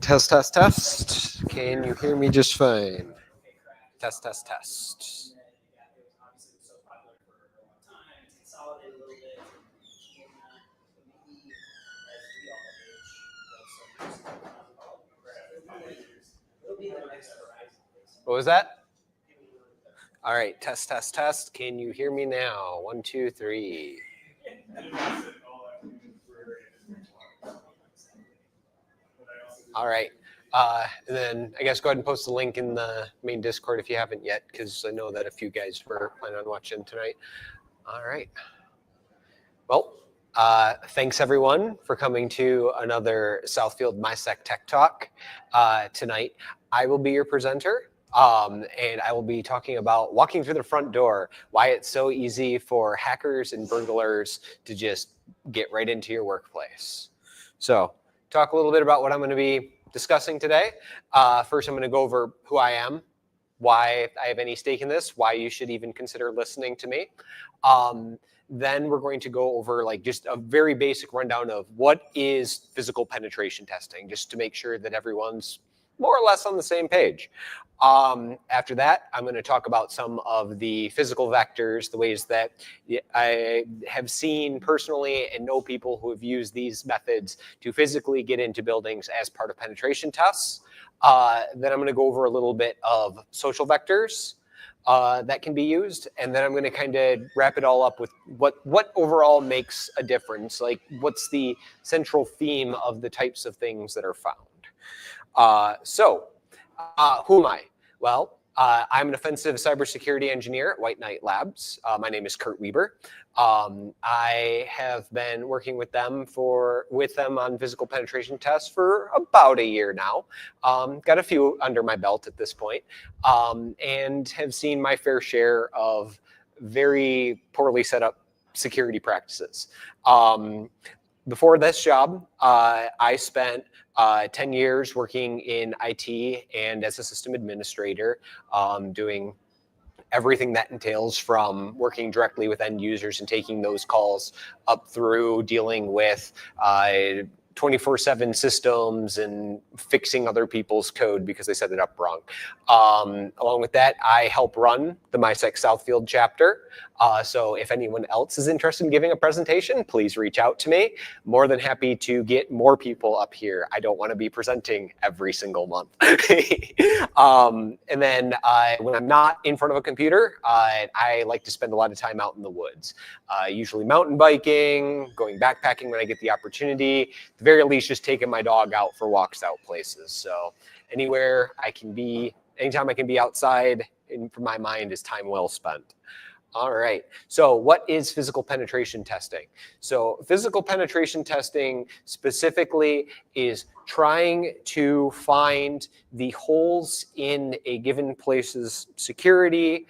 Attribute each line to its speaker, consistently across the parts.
Speaker 1: Test, test, test. Can you hear me just fine? Test, test, test. What was that? All right, test, test, test. Can you hear me now? 1, 2, 3. All right. And then I guess go ahead and post the link in the main Discord if you haven't yet, because I know that a few guys were planning on watching tonight. All right. Well, thanks everyone for coming to another Southfield MISEC Tech Talk tonight. I will be your presenter, and I will be talking about walking through the front door, why it's so easy for hackers and burglars to just get right into your workplace. So, talk a little bit about what I'm going to be discussing today. First, I'm going to go over who I am, why I have any stake in this, why you should even consider listening to me. Then we're going to go over like just a very basic rundown of what is physical penetration testing, just to make sure that everyone's more or less on the same page. After that, I'm going to talk about some of the physical vectors, the ways that I have seen personally and know people who have used these methods to physically get into buildings as part of penetration tests. Then I'm going to go over a little bit of social vectors that can be used, and then I'm going to kind of wrap it all up with what overall makes a difference, like what's the central theme of the types of things that are found. Who am I? Well, I'm an offensive cybersecurity engineer at White Knight Labs. My name is Kurt Wieber. I have been working with them on physical penetration tests for about a year now. Got a few under my belt at this point, and have seen my fair share of very poorly set up security practices. Before this job, I spent 10 years working in IT and as a system administrator, doing everything that entails from working directly with end users and taking those calls up through dealing with 24/7 systems and fixing other people's code because they set it up wrong. Along with that, I help run the MISEC Southfield chapter. So if anyone else is interested in giving a presentation, please reach out to me. More than happy to get more people up here. I don't want to be presenting every single month. And then when I'm not in front of a computer, I like to spend a lot of time out in the woods, usually mountain biking, going backpacking when I get the opportunity. At the very least, just taking my dog out for walks out places. So anywhere I can be, anytime I can be outside, in my mind is time well spent. All right, so what is physical penetration testing? So physical penetration testing specifically is trying to find the holes in a given place's security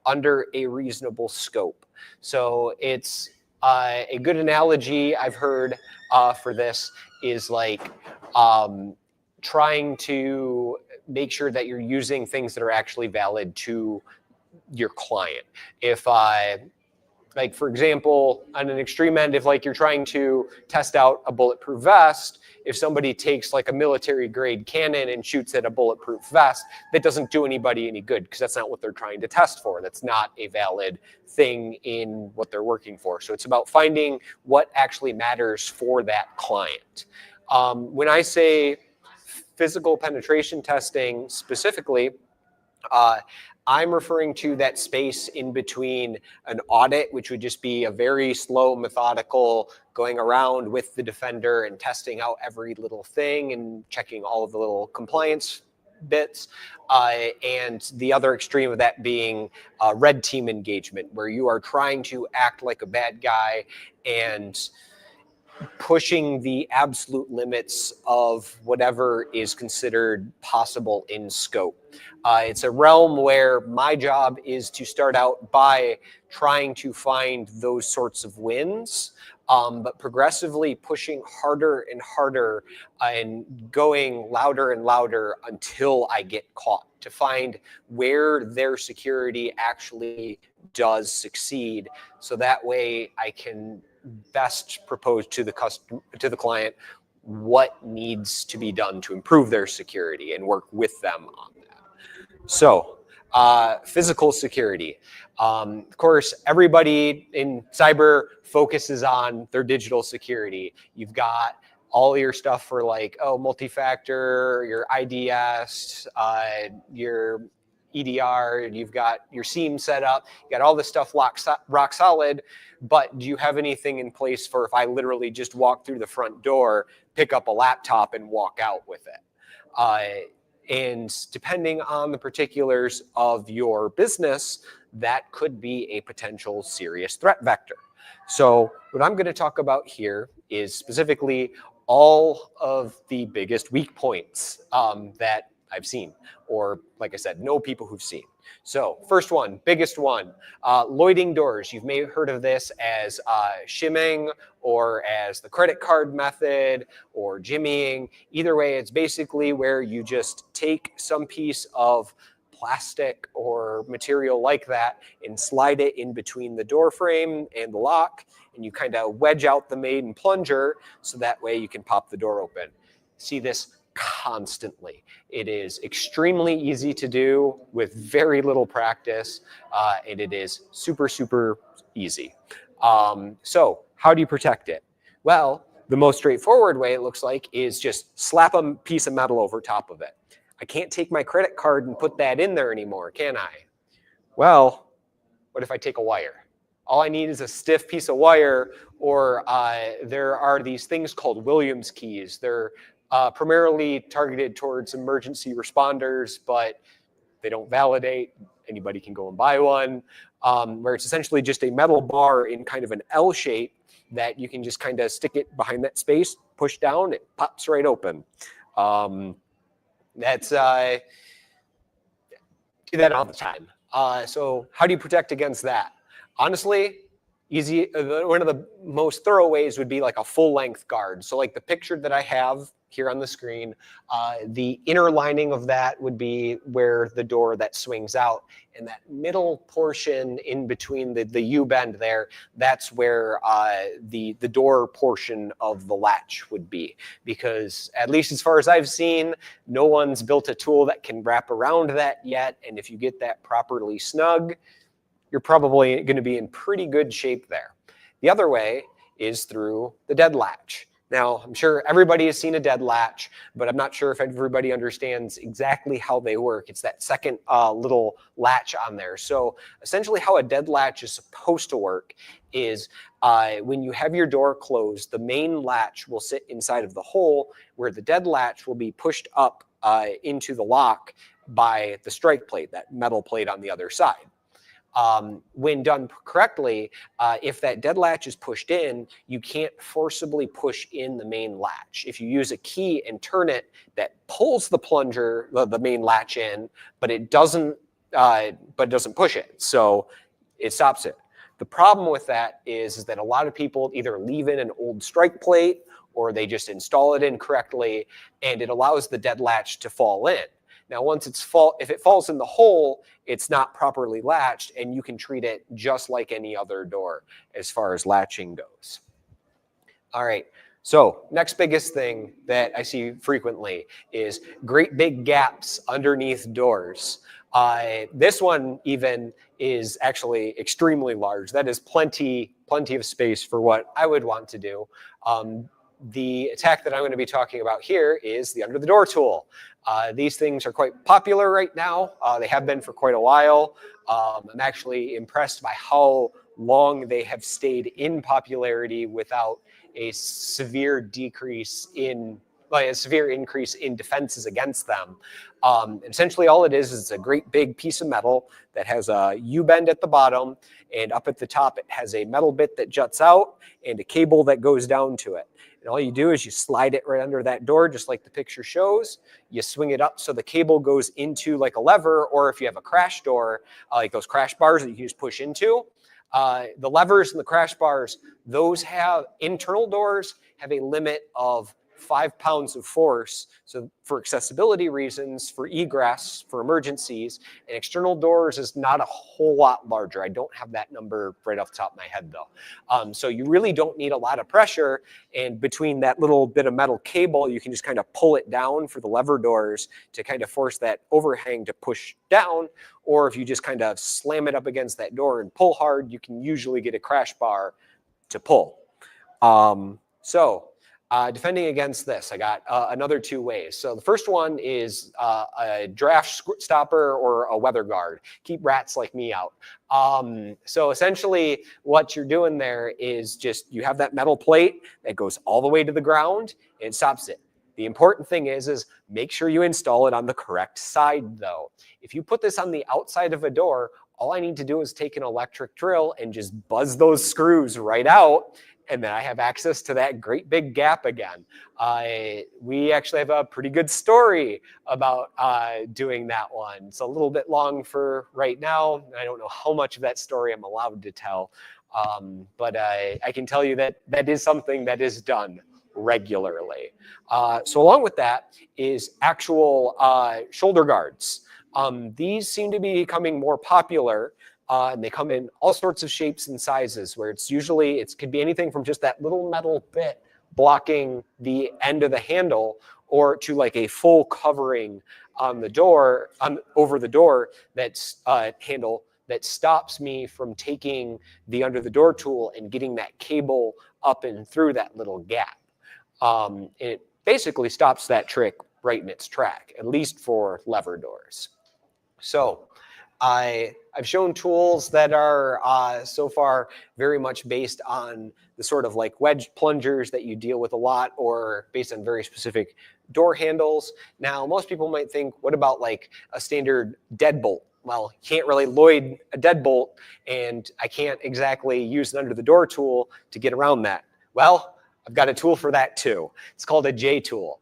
Speaker 1: under a reasonable scope. So it's a good analogy I've heard for this is like trying to make sure that you're using things that are actually valid to your client. If like for example, on an extreme end, if like you're trying to test out a bulletproof vest, if somebody takes like a military grade cannon and shoots at a bulletproof vest, that doesn't do anybody any good because that's not what they're trying to test for. That's not a valid thing in what they're working for. So it's about finding what actually matters for that client. When I say physical penetration testing specifically, I'm referring to that space in between an audit, which would just be a very slow, methodical going around with the defender and testing out every little thing and checking all of the little compliance bits. And the other extreme of that being red team engagement, where you are trying to act like a bad guy and pushing the absolute limits of whatever is considered possible in scope. It's a realm where my job is to start out by trying to find those sorts of wins, but progressively pushing harder and harder and going louder and louder until I get caught, to find where their security actually does succeed. So that way I can best propose to the client what needs to be done to improve their security and work with them on that. So physical security. Of course, everybody in cyber focuses on their digital security. You've got all your stuff for like, multi-factor, your IDS, your EDR, you've got your SIEM set up, you got all this stuff rock solid, but do you have anything in place for if I literally just walk through the front door, pick up a laptop and walk out with it? And depending on the particulars of your business, that could be a potential serious threat vector. So what I'm going to talk about here is specifically all of the biggest weak points that I've seen, or like I said, know people who've seen. So first one, biggest one, loading doors. You may have heard of this as shimming or as the credit card method or jimmying. Either way, it's basically where you just take some piece of plastic or material like that and slide it in between the door frame and the lock, and you kind of wedge out the main plunger so that way you can pop the door open. See this constantly. It is extremely easy to do with very little practice, and it is super, super easy. So how do you protect it? Well, the most straightforward way, it looks like, is just slap a piece of metal over top of it. I can't take my credit card and put that in there anymore, can I? Well, what if I take a wire? All I need is a stiff piece of wire, or there are these things called Williams keys. They're primarily targeted towards emergency responders, but they don't validate. Anybody can go and buy one, where it's essentially just a metal bar in kind of an L shape that you can just kind of stick it behind that space, push down, it pops right open. That's do that all the time. So how do you protect against that? Honestly, easy. One of the most thorough ways would be like a full-length guard. So like the picture that I have here on the screen, the inner lining of that would be where the door that swings out, and that middle portion in between the U-bend there, that's where the door portion of the latch would be. Because at least as far as I've seen, no one's built a tool that can wrap around that yet, and if you get that properly snug, you're probably going to be in pretty good shape there. The other way is through the dead latch. Now, I'm sure everybody has seen a dead latch, but I'm not sure if everybody understands exactly how they work. It's that second little latch on there. So essentially how a dead latch is supposed to work is when you have your door closed, the main latch will sit inside of the hole where the dead latch will be pushed up into the lock by the strike plate, that metal plate on the other side. When done correctly, if that dead latch is pushed in, you can't forcibly push in the main latch. If you use a key and turn it, that pulls the plunger, the main latch in, but it doesn't push it. So it stops it. The problem with that is that a lot of people either leave in an old strike plate or they just install it incorrectly, and it allows the dead latch to fall in. Now, once if it falls in the hole, it's not properly latched, and you can treat it just like any other door as far as latching goes. All right, so next biggest thing that I see frequently is great big gaps underneath doors. This one even is actually extremely large. That is plenty of space for what I would want to do. The attack that I'm going to be talking about here is the under the door tool. These things are quite popular right now. They have been for quite a while. I'm actually impressed by how long they have stayed in popularity without a severe increase in defenses against them. Essentially all it is it's a great big piece of metal that has a U-bend at the bottom, and up at the top it has a metal bit that juts out and a cable that goes down to it. And all you do is you slide it right under that door, just like the picture shows. You swing it up so the cable goes into like a lever, or if you have a crash door, like those crash bars that you can just push into. The levers and the crash bars, those have internal doors have a limit of 5 pounds of force. So for accessibility reasons, for egress, for emergencies, and external doors is not a whole lot larger. I don't have that number right off the top of my head though. So you really don't need a lot of pressure, and between that little bit of metal cable, you can just kind of pull it down for the lever doors to kind of force that overhang to push down, or if you just kind of slam it up against that door and pull hard, you can usually get a crash bar to pull. Defending against this, I got another 2 ways. So the first one is a draft stopper or a weather guard. Keep rats like me out. So essentially what you're doing there is just you have that metal plate that goes all the way to the ground and stops it. The important thing is make sure you install it on the correct side though. If you put this on the outside of a door, all I need to do is take an electric drill and just buzz those screws right out, and then I have access to that great big gap again. We actually have a pretty good story about doing that one. It's a little bit long for right now. I don't know how much of that story I'm allowed to tell, but I can tell you that that is something that is done regularly. So along with that is actual shoulder guards. These seem to be becoming more popular, and they come in all sorts of shapes and sizes, where it's usually, it could be anything from just that little metal bit blocking the end of the handle, or to like a full covering on the door, over the door, that's handle that stops me from taking the under the door tool and getting that cable up and through that little gap. It basically stops that trick right in its track, at least for lever doors. So I've shown tools that are so far very much based on the sort of like wedge plungers that you deal with a lot, or based on very specific door handles. Now, most people might think, what about like a standard deadbolt? Well, you can't really Lloyd a deadbolt, and I can't exactly use an under the door tool to get around that. Well, I've got a tool for that too. It's called a J tool.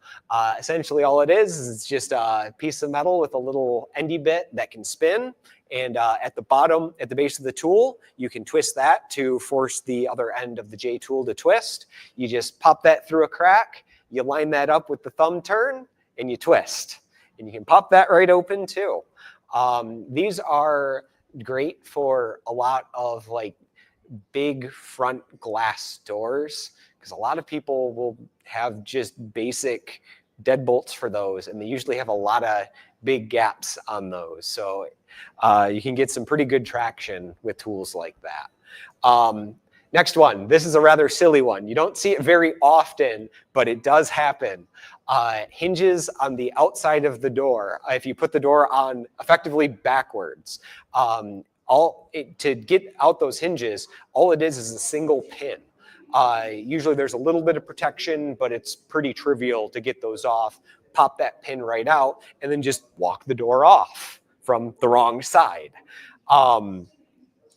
Speaker 1: Essentially all it is it's just a piece of metal with a little endy bit that can spin. And at the bottom, at the base of the tool, you can twist that to force the other end of the J tool to twist. You just pop that through a crack, you line that up with the thumb turn, and you twist. And you can pop that right open too. These are great for a lot of like big front glass doors, because a lot of people will have just basic deadbolts for those, and they usually have a lot of big gaps on those. So you can get some pretty good traction with tools like that. Next one, this is a rather silly one. You don't see it very often, but it does happen. Hinges on the outside of the door. If you put the door on effectively backwards, to get out those hinges, all it is a single pin. Usually there's a little bit of protection, but it's pretty trivial to get those off. Pop that pin right out, and then just walk the door off from the wrong side.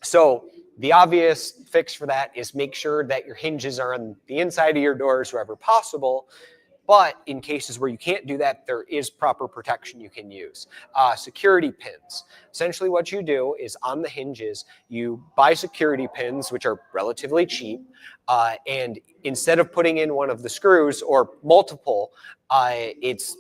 Speaker 1: So the obvious fix for that is make sure that your hinges are on the inside of your doors wherever possible. But in cases where you can't do that, there is proper protection you can use. Security pins. Essentially what you do is on the hinges, you buy security pins, which are relatively cheap, and instead of putting in one of the screws or multiple, it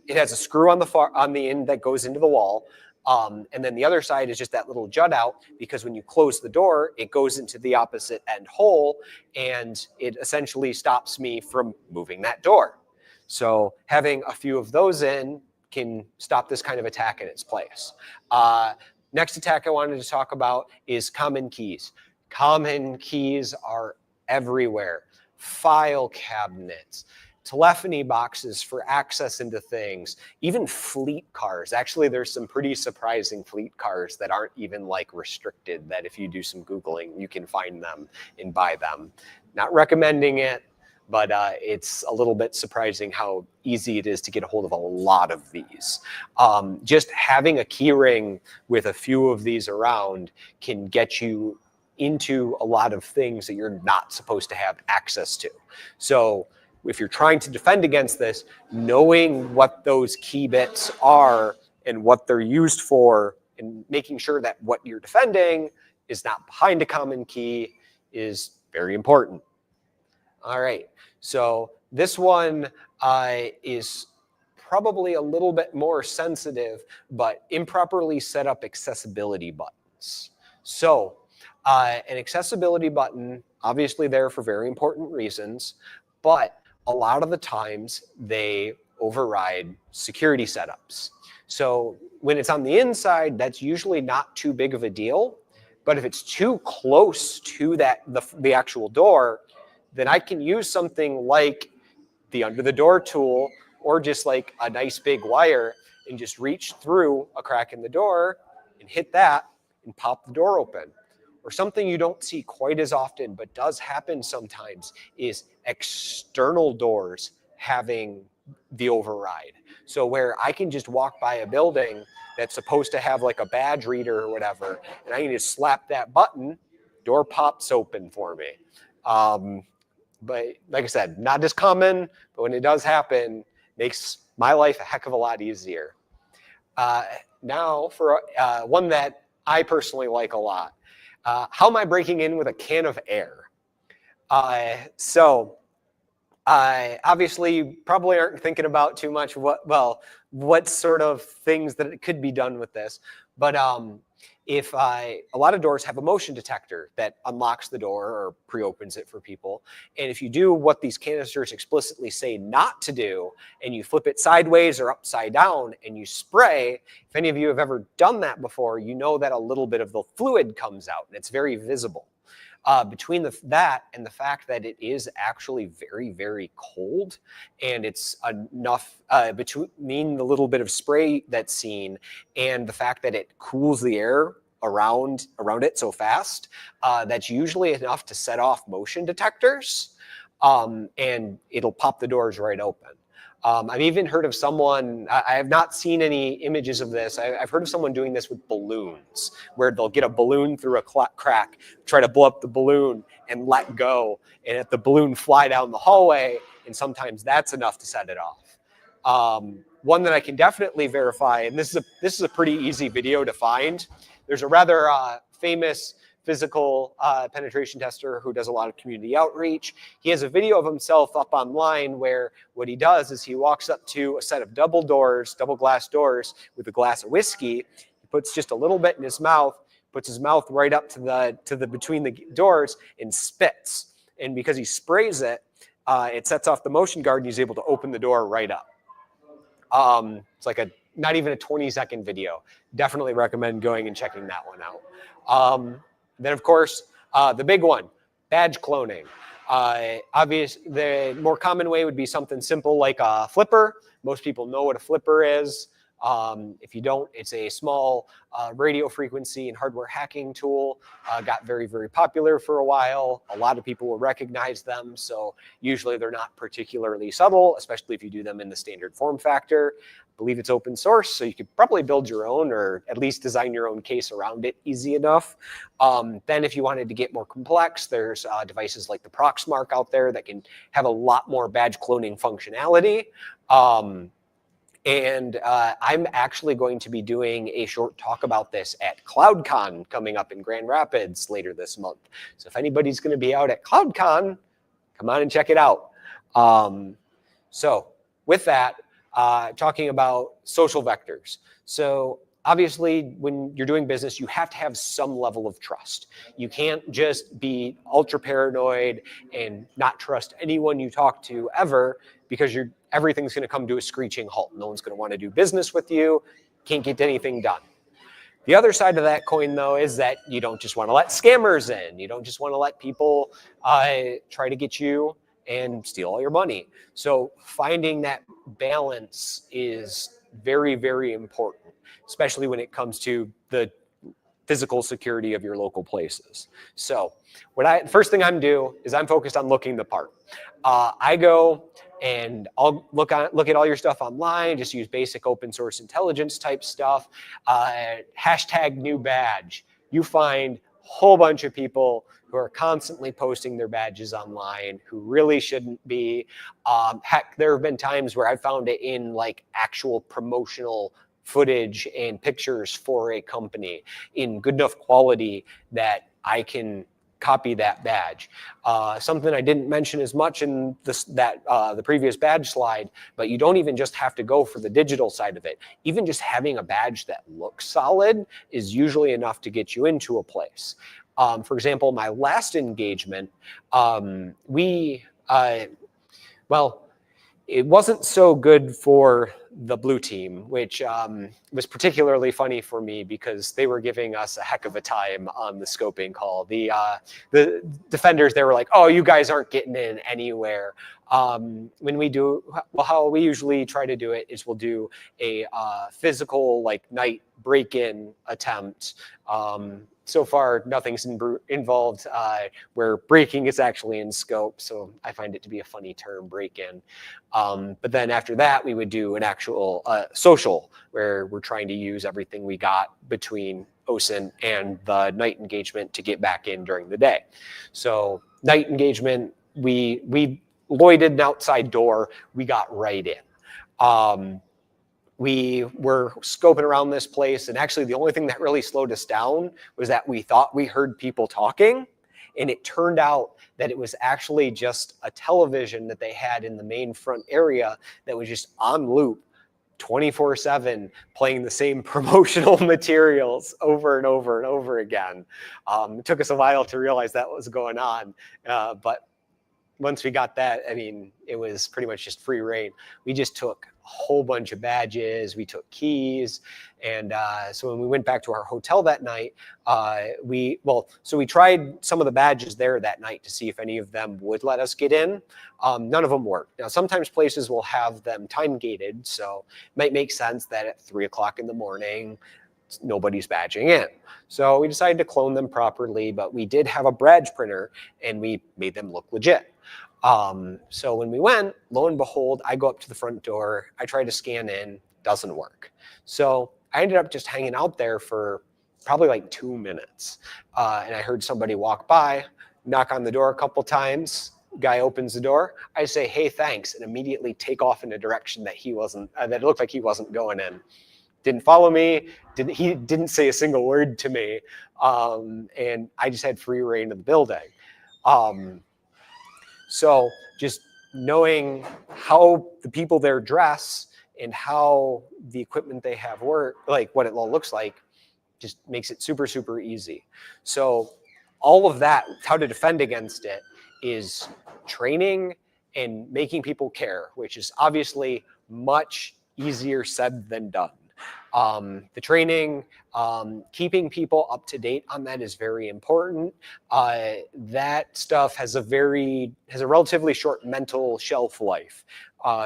Speaker 1: has a screw on the end that goes into the wall. And then the other side is just that little jut out, because when you close the door, it goes into the opposite end hole, and it essentially stops me from moving that door. So having a few of those in can stop this kind of attack in its place. Next attack I wanted to talk about is common keys. Common keys are everywhere. File cabinets, telephony boxes for access into things, even fleet cars. Actually, there's some pretty surprising fleet cars that aren't even like restricted, that if you do some Googling, you can find them and buy them. Not recommending it, but it's a little bit surprising how easy it is to get a hold of a lot of these. Just having a key ring with a few of these around can get you into a lot of things that you're not supposed to have access to. So if you're trying to defend against this, knowing what those key bits are and what they're used for, and making sure that what you're defending is not behind a common key is very important. All right. So this one is probably a little bit more sensitive, but improperly set up accessibility buttons. So an accessibility button, obviously there for very important reasons, but a lot of the times they override security setups. So when it's on the inside, that's usually not too big of a deal. But if it's too close to the actual door, then I can use something like the under the door tool or just like a nice big wire and just reach through a crack in the door and hit that and pop the door open. Or something you don't see quite as often but does happen sometimes is external doors having the override. So where I can just walk by a building that's supposed to have like a badge reader or whatever, and I can just slap that button, door pops open for me. But like I said, not as common, but when it does happen, makes my life a heck of a lot easier. Now for one that I personally like a lot. How am I breaking in with a can of air? Obviously, you probably aren't thinking about too much what sort of things that it could be done with this. But if a lot of doors have a motion detector that unlocks the door or pre-opens it for people. And if you do what these canisters explicitly say not to do, and you flip it sideways or upside down and you spray, if any of you have ever done that before, you know that a little bit of the fluid comes out and it's very visible. Between that and the fact that it is actually very, very cold, and it's enough between the little bit of spray that's seen and the fact that it cools the air around it so fast, that's usually enough to set off motion detectors, and it'll pop the doors right open. I've even heard of someone, I have not seen any images of this, I've heard of someone doing this with balloons, where they'll get a balloon through a crack, try to blow up the balloon and let go, and let the balloon fly down the hallway, and sometimes that's enough to set it off. One that I can definitely verify, and this is a pretty easy video to find. There's a rather famous physical penetration tester who does a lot of community outreach. He has a video of himself up online where what he does is he walks up to a set of double glass doors with a glass of whiskey. He puts just a little bit in his mouth, puts his mouth right up to the between the doors and spits. And because he sprays it, it sets off the motion guard and he's able to open the door right up. It's like not even a 20-second video. Definitely recommend going and checking that one out. Then, of course, the big one, badge cloning. The more common way would be something simple like a flipper. Most people know what a flipper is. If you don't, it's a small radio frequency and hardware hacking tool. Got very, very popular for a while. A lot of people will recognize them. So usually they're not particularly subtle, especially if you do them in the standard form factor. I believe it's open source, so you could probably build your own or at least design your own case around it easy enough. Then if you wanted to get more complex, there's devices like the Proxmark out there that can have a lot more badge cloning functionality. I'm actually going to be doing a short talk about this at CloudCon coming up in Grand Rapids later this month. So if anybody's going to be out at CloudCon, come on and check it out. So with that, talking about social vectors. So obviously, when you're doing business, you have to have some level of trust. You can't just be ultra paranoid and not trust anyone you talk to ever, because everything's going to come to a screeching halt. No one's going to want to do business with you. Can't get anything done. The other side of that coin, though, is that you don't just want to let scammers in. You don't just want to let people try to get you and steal all your money. So finding that balance is very, very important, especially when it comes to the physical security of your local places. So first thing I'm doing is I'm focused on looking the part. I go and I'll look at all your stuff online, just use basic open source intelligence type stuff, hashtag new badge. You find a whole bunch of people who are constantly posting their badges online who really shouldn't be. Heck, there have been times where I found it in like actual promotional footage and pictures for a company in good enough quality that I can copy that badge. Something I didn't mention as much in the previous badge slide, but you don't even just have to go for the digital side of it. Even just having a badge that looks solid is usually enough to get you into a place. For example, my last engagement, it wasn't so good for the blue team, which was particularly funny for me because they were giving us a heck of a time on the scoping call. The defenders, they were like, "Oh, you guys aren't getting in anywhere." When we do, well, how we usually try to do it is we'll do a physical, like, night break-in attempt. So far, nothing's involved where breaking is actually in scope, so I find it to be a funny term, break-in. But then after that, we would do an actual social, where we're trying to use everything we got between OSINT and the night engagement to get back in during the day. So night engagement, we loitered an outside door, we got right in. We were scoping around this place, and actually the only thing that really slowed us down was that we thought we heard people talking, and it turned out that it was actually just a television that they had in the main front area that was just on loop 24/7 playing the same promotional materials over and over and over again. It took us a while to realize that was going on, but once we got that, I mean, it was pretty much just free reign. We just took a whole bunch of badges, we took keys, and so when we went back to our hotel that night, we tried some of the badges there that night to see if any of them would let us get in. None of them worked. Now, sometimes places will have them time gated, so it might make sense that at 3 o'clock in the morning, nobody's badging in. So we decided to clone them properly, but we did have a badge printer and we made them look legit. So when we went, lo and behold, I go up to the front door, I try to scan in, doesn't work. So I ended up just hanging out there for probably like 2 minutes. And I heard somebody walk by, knock on the door a couple times. Guy opens the door. I say, "Hey, thanks," and immediately take off in a direction that that it looked like he wasn't going in. Didn't follow me. He didn't say a single word to me. And I just had free reign of the building. So just knowing how the people there dress and how the equipment they have work, like what it all looks like, just makes it super, super easy. So all of that, how to defend against it, is training and making people care, which is obviously much easier said than done. The training, keeping people up to date on that is very important. That stuff has a relatively short mental shelf life.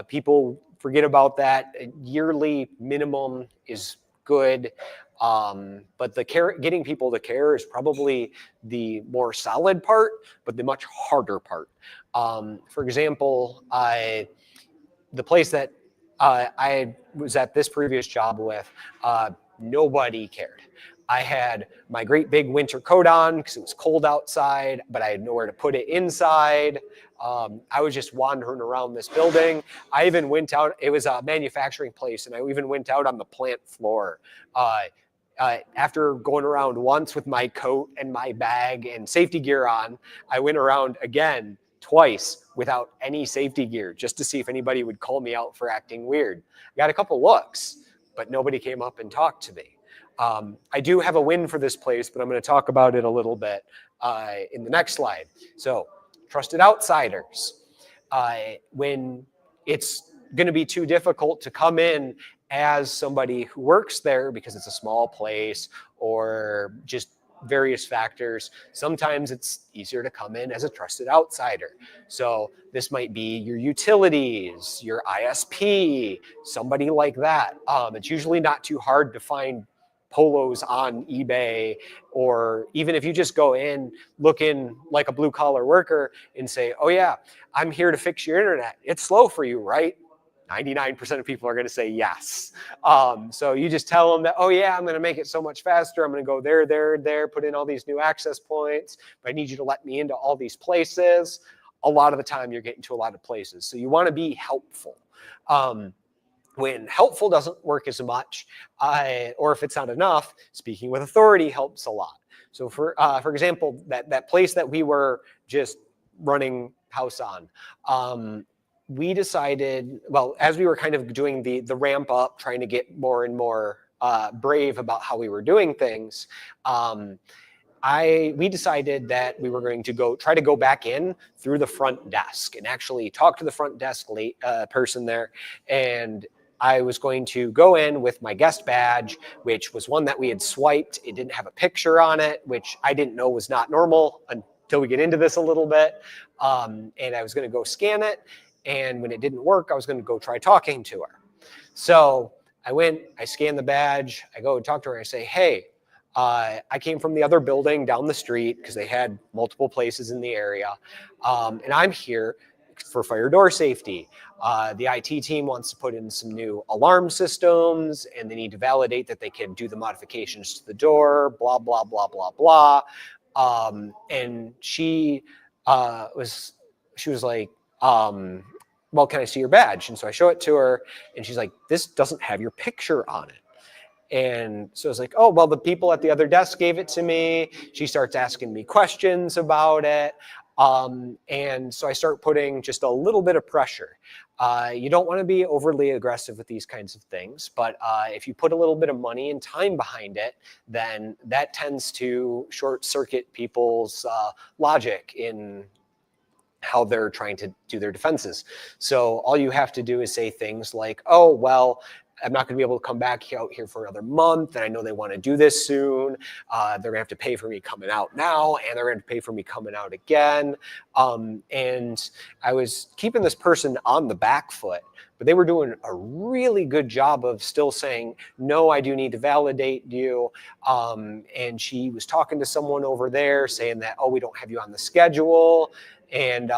Speaker 1: People forget about that. A yearly minimum is good. But getting people to care is probably the more solid part, but the much harder part. For example, the place that I was at this previous job with, nobody cared. I had my great big winter coat on because it was cold outside, but I had nowhere to put it inside. I was just wandering around this building. I even went out, it was a manufacturing place, and I even went out on the plant floor. After going around once with my coat and my bag and safety gear on, I went around again twice without any safety gear just to see if anybody would call me out for acting weird. I got a couple looks, but nobody came up and talked to me. I do have a win for this place, but I'm going to talk about it a little bit in the next slide. So, trusted outsiders. When it's going to be too difficult to come in as somebody who works there because it's a small place or just various factors, sometimes it's easier to come in as a trusted outsider. So this might be your utilities, your ISP, somebody like that. It's usually not too hard to find polos on eBay, or even if you just go in looking like a blue collar worker and say, "Oh yeah, I'm here to fix your internet. It's slow for you, right?" 99% of people are going to say yes. So you just tell them that, "Oh yeah, I'm going to make it so much faster. I'm going to go there, put in all these new access points, but I need you to let me into all these places." A lot of the time you're getting to a lot of places. So you want to be helpful. When helpful doesn't work as much, or if it's not enough, speaking with authority helps a lot. So for example, that place that we were just running house on, we decided, well, as we were kind of doing the ramp up, trying to get more and more brave about how we were doing things, we decided that we were going to try to go back in through the front desk and actually talk to the front desk person there. And I was going to go in with my guest badge, which was one that we had swiped. It didn't have a picture on it, which I didn't know was not normal until we get into this a little bit. And I was going to go scan it. And when it didn't work, I was going to go try talking to her. So I went, I scanned the badge, I go and talk to her, and I say, hey, I came from the other building down the street because they had multiple places in the area. And I'm here for fire door safety. The IT team wants to put in some new alarm systems, and they need to validate that they can do the modifications to the door, blah, blah, blah, blah, blah. And she was like, well, can I see your badge? And so I show it to her, and she's like, this doesn't have your picture on it. And so I was like, oh, well, the people at the other desk gave it to me. She starts asking me questions about it. And so I start putting just a little bit of pressure. You don't want to be overly aggressive with these kinds of things, but if you put a little bit of money and time behind it, then that tends to short circuit people's logic in how they're trying to do their defenses. So all you have to do is say things like, oh, well, I'm not going to be able to come back out here for another month, and I know they want to do this soon. They're going to have to pay for me coming out now, and they're going to pay for me coming out again. And I was keeping this person on the back foot, but they were doing a really good job of still saying, no, I do need to validate you. And she was talking to someone over there saying that, oh, we don't have you on the schedule. And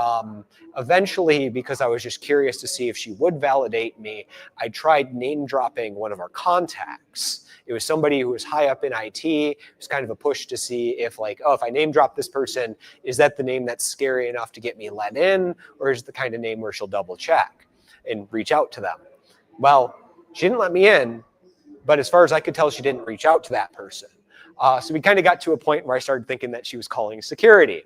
Speaker 1: eventually, because I was just curious to see if she would validate me, I tried name dropping one of our contacts. It was somebody who was high up in IT. It was kind of a push to see if, like, oh, if I name drop this person, is that the name that's scary enough to get me let in? Or is it the kind of name where she'll double check and reach out to them? Well, she didn't let me in, but as far as I could tell, she didn't reach out to that person. So we kind of got to a point where I started thinking that she was calling security.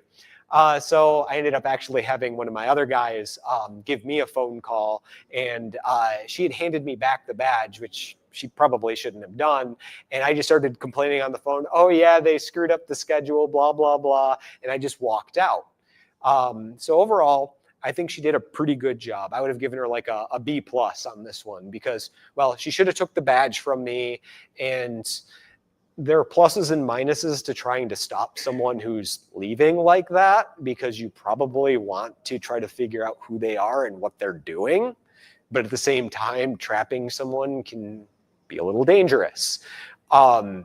Speaker 1: So I ended up actually having one of my other guys give me a phone call, and she had handed me back the badge, which she probably shouldn't have done. And I just started complaining on the phone, oh yeah, they screwed up the schedule, blah, blah, blah. And I just walked out. So overall, I think she did a pretty good job. I would have given her like a B+ on this one because, well, she should have took the badge from me, and there are pluses and minuses to trying to stop someone who's leaving like that, because you probably want to try to figure out who they are and what they're doing. But at the same time, trapping someone can be a little dangerous. But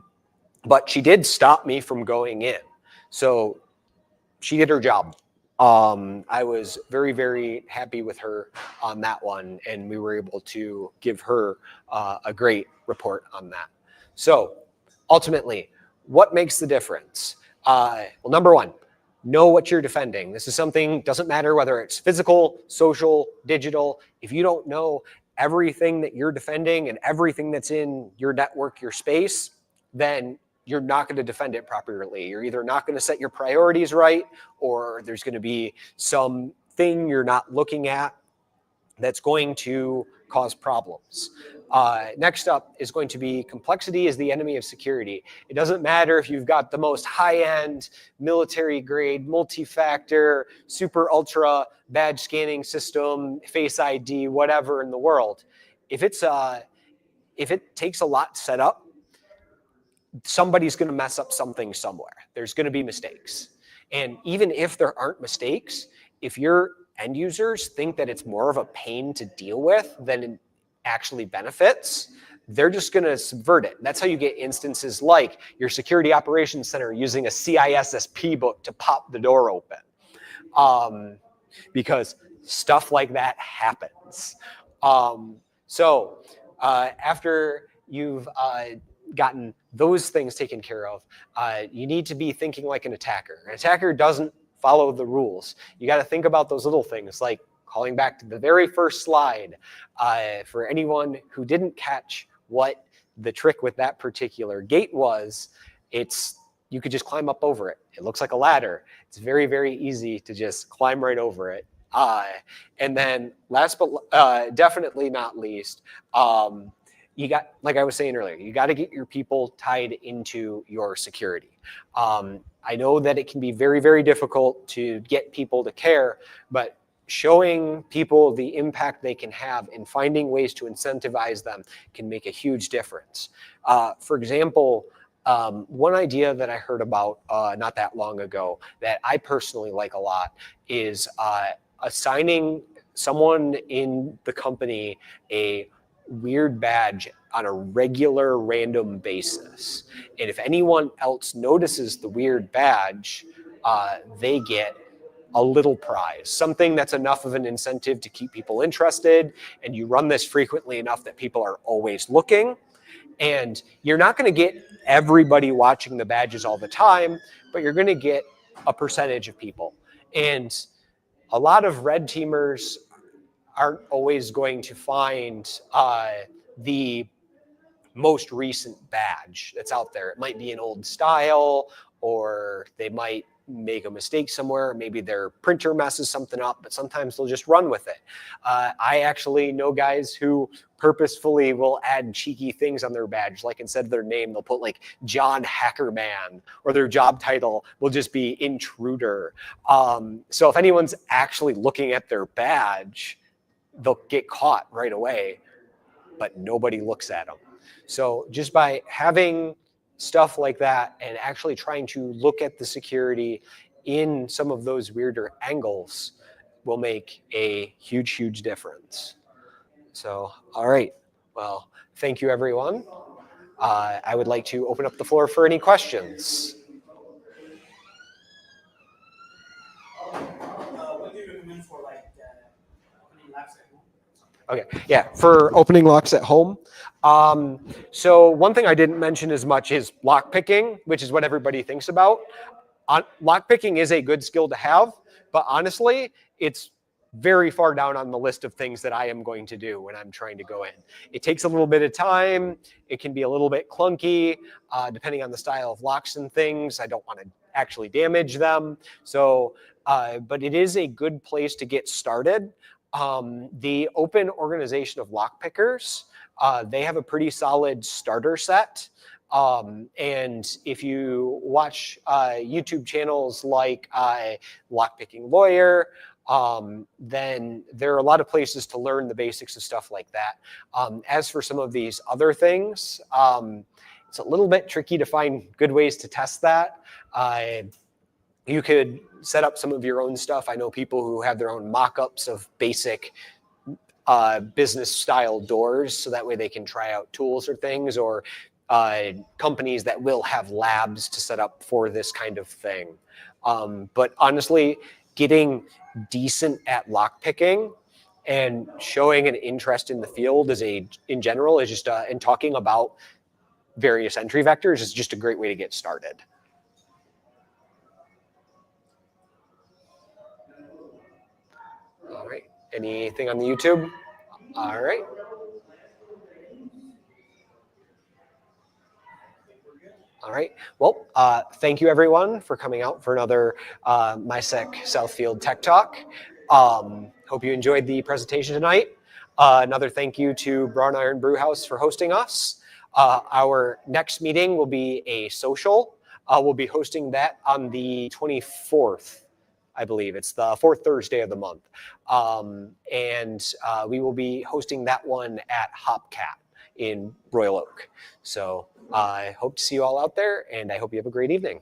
Speaker 1: she did stop me from going in. So she did her job. I was very, very happy with her on that one, and we were able to give her a great report on that. So ultimately, what makes the difference? Well, number one, know what you're defending. This is something, doesn't matter whether it's physical, social, digital. If you don't know everything that you're defending and everything that's in your network, your space, then you're not going to defend it properly. You're either not going to set your priorities right, or there's going to be something you're not looking at that's going to cause problems. Next up is going to be complexity is the enemy of security. It doesn't matter if you've got the most high-end military grade, multi-factor, super ultra badge scanning system, Face ID, whatever in the world. If it takes a lot to set up, somebody's going to mess up something somewhere. There's going to be mistakes. And even if there aren't mistakes, if your end users think that it's more of a pain to deal with than it actually benefits, they're just going to subvert it. That's how you get instances like your security operations center using a CISSP book to pop the door open. Because stuff like that happens. So after you've gotten those things taken care of, you need to be thinking like an attacker. An attacker doesn't follow the rules. You got to think about those little things, like calling back to the very first slide. For anyone who didn't catch what the trick with that particular gate was, it's you could just climb up over it. It looks like a ladder. It's very, very easy to just climb right over it. And then last but definitely not least, you got, like I was saying earlier, you got to get your people tied into your security. I know that it can be very, very difficult to get people to care, but showing people the impact they can have and finding ways to incentivize them can make a huge difference. For example, one idea that I heard about not that long ago that I personally like a lot is assigning someone in the company a weird badge on a regular random basis. And if anyone else notices the weird badge, they get a little prize, something that's enough of an incentive to keep people interested. And you run this frequently enough that people are always looking. And you're not going to get everybody watching the badges all the time, but you're going to get a percentage of people. And a lot of red teamers aren't always going to find the most recent badge that's out there. It might be an old style, or they might make a mistake somewhere. Maybe their printer messes something up, but sometimes they'll just run with it. I actually know guys who purposefully will add cheeky things on their badge. Like instead of their name, they'll put like John Hackerman, or their job title will just be intruder. So if anyone's actually looking at their badge, they'll get caught right away, but nobody looks at them. So just by having stuff like that and actually trying to look at the security in some of those weirder angles will make a huge, huge difference. So, all right. Well, thank you, everyone. I would like to open up the floor for any questions.
Speaker 2: What do you recommend for like opening labs at home?
Speaker 1: Okay, yeah, for opening locks at home. So one thing I didn't mention as much is lock picking, which is what everybody thinks about. Lock picking is a good skill to have, but honestly, it's very far down on the list of things that I am going to do when I'm trying to go in. It takes a little bit of time. It can be a little bit clunky, depending on the style of locks and things. I don't want to actually damage them. So, but it is a good place to get started. The Open Organization of Lockpickers, they have a pretty solid starter set. And if you watch YouTube channels like Lockpicking Lawyer, then there are a lot of places to learn the basics of stuff like that. As for some of these other things, it's a little bit tricky to find good ways to test that. You could set up some of your own stuff. I know people who have their own mock-ups of basic business style doors, so that way they can try out tools or things, or companies that will have labs to set up for this kind of thing. But honestly, getting decent at lockpicking and showing an interest in the field in general is just, and talking about various entry vectors is just a great way to get started. All right, anything on the YouTube? All right. All right. Well, thank you everyone for coming out for another MISEC Southfield Tech Talk. Hope you enjoyed the presentation tonight. Another thank you to Brown Iron Brewhouse for hosting us. Our next meeting will be a social. We'll be hosting that on the 24th. I believe it's the fourth Thursday of the month. And we will be hosting that one at Hopcat in Royal Oak. So I hope to see you all out there, and I hope you have a great evening.